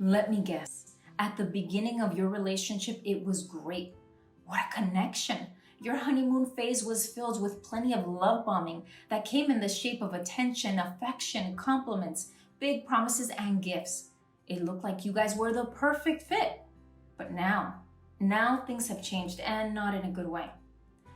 Let me guess. At the beginning of your relationship, it was great. What a connection. Your honeymoon phase was filled with plenty of love bombing that came in the shape of attention, affection, compliments, big promises, and gifts. It looked like you guys were the perfect fit. But now things have changed, and not in a good way.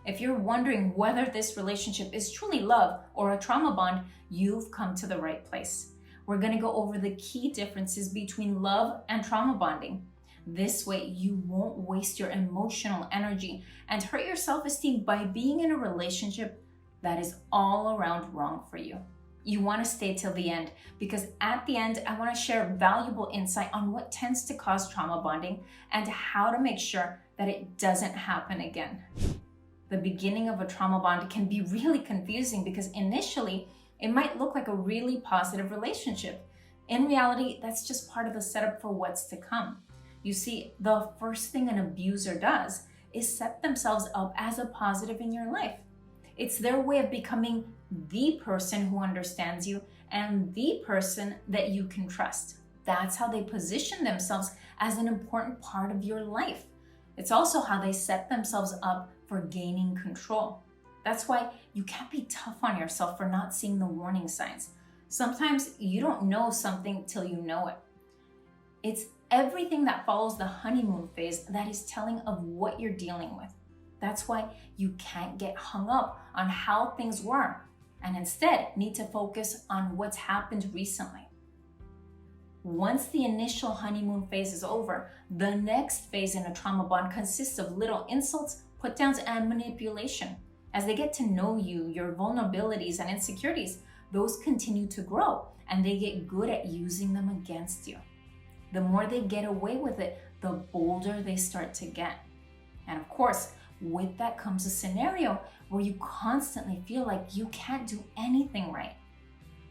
If you're wondering whether this relationship is truly love or a trauma bond, you've come to the right place. We're going to go over the key differences between love and trauma bonding. This way, you won't waste your emotional energy and hurt your self-esteem by being in a relationship that is all around wrong for you. You want to stay till the end because at the end, I want to share valuable insight on what tends to cause trauma bonding and how to make sure that it doesn't happen again. The beginning of a trauma bond can be really confusing because initially, it might look like a really positive relationship. In reality, that's just part of the setup for what's to come. You see, the first thing an abuser does is set themselves up as a positive in your life. It's their way of becoming the person who understands you and the person that you can trust. That's how they position themselves as an important part of your life. It's also how they set themselves up for gaining control. That's why you can't be tough on yourself for not seeing the warning signs. Sometimes you don't know something till you know it. It's everything that follows the honeymoon phase that is telling of what you're dealing with. That's why you can't get hung up on how things were and instead need to focus on what's happened recently. Once the initial honeymoon phase is over, the next phase in a trauma bond consists of little insults, put-downs, and manipulation. As they get to know you, your vulnerabilities and insecurities, those continue to grow and they get good at using them against you. The more they get away with it, the bolder they start to get. And of course, with that comes a scenario where you constantly feel like you can't do anything right.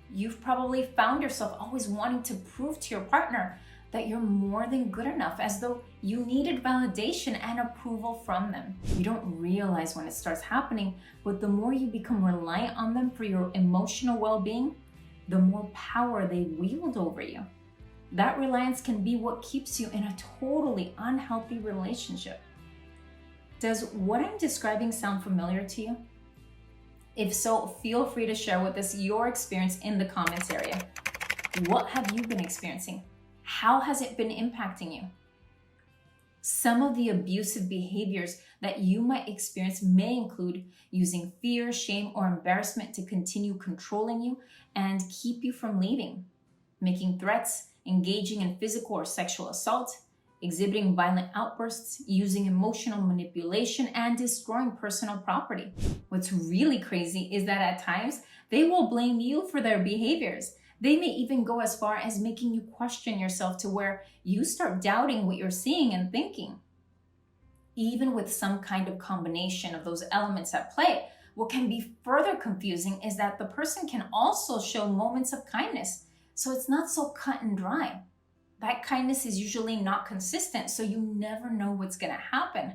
You've probably found yourself always wanting to prove to your partner that you're more than good enough, as though you needed validation and approval from them. You don't realize when it starts happening, but the more you become reliant on them for your emotional well-being, the more power they wield over you. That reliance can be what keeps you in a totally unhealthy relationship. Does what I'm describing sound familiar to you? If so, feel free to share with us your experience in the comments area. What have you been experiencing? How has it been impacting you? Some of the abusive behaviors that you might experience may include using fear, shame, or embarrassment to continue controlling you and keep you from leaving, making threats, engaging in physical or sexual assault, exhibiting violent outbursts, using emotional manipulation, and destroying personal property. What's really crazy is that at times, they will blame you for their behaviors. They may even go as far as making you question yourself to where you start doubting what you're seeing and thinking. Even with some kind of combination of those elements at play, what can be further confusing is that the person can also show moments of kindness, so it's not so cut and dry. That kindness is usually not consistent, so you never know what's going to happen.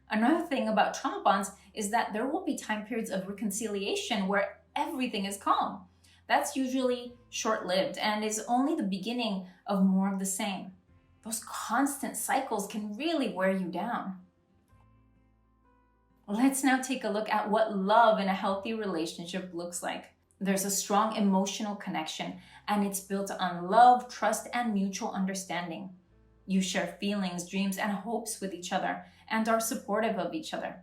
Another thing about trauma bonds is that there will be time periods of reconciliation where everything is calm. That's usually short-lived and is only the beginning of more of the same. Those constant cycles can really wear you down. Let's now take a look at what love in a healthy relationship looks like. There's a strong emotional connection, and it's built on love, trust, and mutual understanding. You share feelings, dreams, and hopes with each other and are supportive of each other.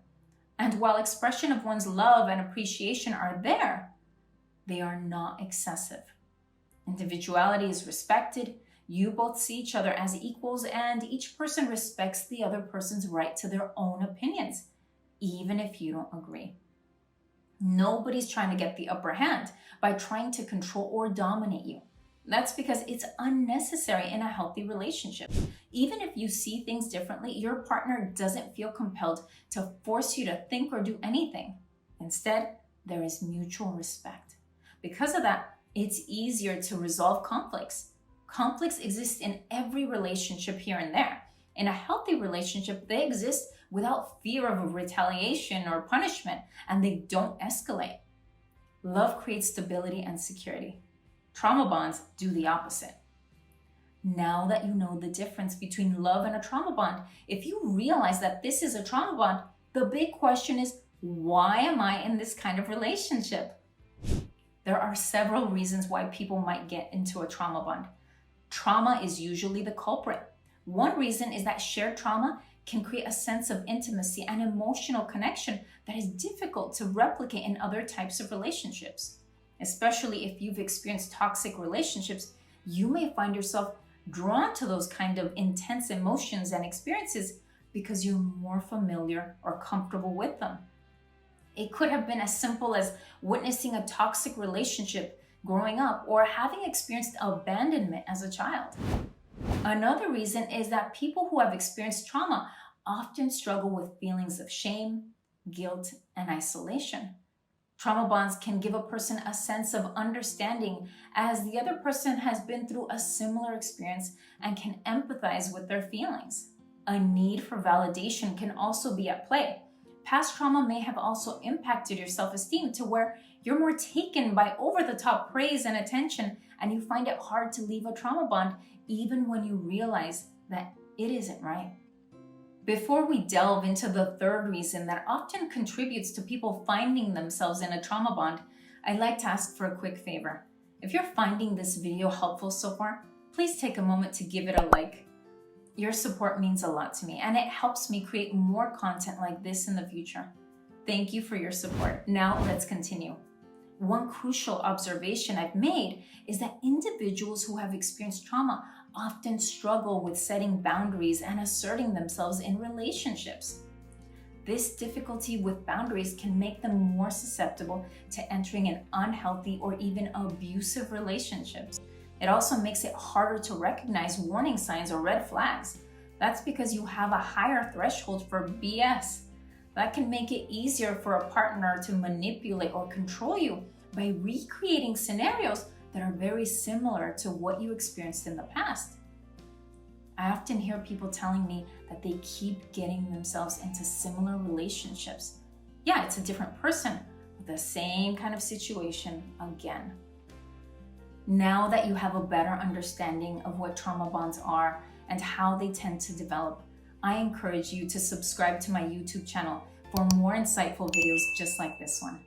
And while expression of one's love and appreciation are there, they are not excessive. Individuality is respected. You both see each other as equals, and each person respects the other person's right to their own opinions, even if you don't agree. Nobody's trying to get the upper hand by trying to control or dominate you. That's because it's unnecessary in a healthy relationship. Even if you see things differently, your partner doesn't feel compelled to force you to think or do anything. Instead, there is mutual respect. Because of that, it's easier to resolve conflicts. Conflicts exist in every relationship here and there. In a healthy relationship, they exist without fear of retaliation or punishment, and they don't escalate. Love creates stability and security. Trauma bonds do the opposite. Now that you know the difference between love and a trauma bond, if you realize that this is a trauma bond, the big question is, why am I in this kind of relationship? There are several reasons why people might get into a trauma bond. Trauma is usually the culprit. One reason is that shared trauma can create a sense of intimacy and emotional connection that is difficult to replicate in other types of relationships. Especially if you've experienced toxic relationships, you may find yourself drawn to those kind of intense emotions and experiences because you're more familiar or comfortable with them. It could have been as simple as witnessing a toxic relationship growing up or having experienced abandonment as a child. Another reason is that people who have experienced trauma often struggle with feelings of shame, guilt, and isolation. Trauma bonds can give a person a sense of understanding as the other person has been through a similar experience and can empathize with their feelings. A need for validation can also be at play. Past trauma may have also impacted your self-esteem to where you're more taken by over-the-top praise and attention, and you find it hard to leave a trauma bond even when you realize that it isn't right. Before we delve into the third reason that often contributes to people finding themselves in a trauma bond, I'd like to ask for a quick favor. If you're finding this video helpful so far, please take a moment to give it a like. Your support means a lot to me, and it helps me create more content like this in the future. Thank you for your support. Now let's continue. One crucial observation I've made is that individuals who have experienced trauma often struggle with setting boundaries and asserting themselves in relationships. This difficulty with boundaries can make them more susceptible to entering in unhealthy or even abusive relationships. It also makes it harder to recognize warning signs or red flags. That's because you have a higher threshold for BS. That can make it easier for a partner to manipulate or control you by recreating scenarios that are very similar to what you experienced in the past. I often hear people telling me that they keep getting themselves into similar relationships. Yeah, it's a different person, with the same kind of situation again. Now that you have a better understanding of what trauma bonds are and how they tend to develop, I encourage you to subscribe to my YouTube channel for more insightful videos just like this one.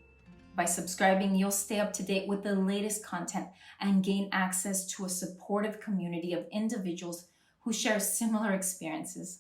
By subscribing, you'll stay up to date with the latest content and gain access to a supportive community of individuals who share similar experiences.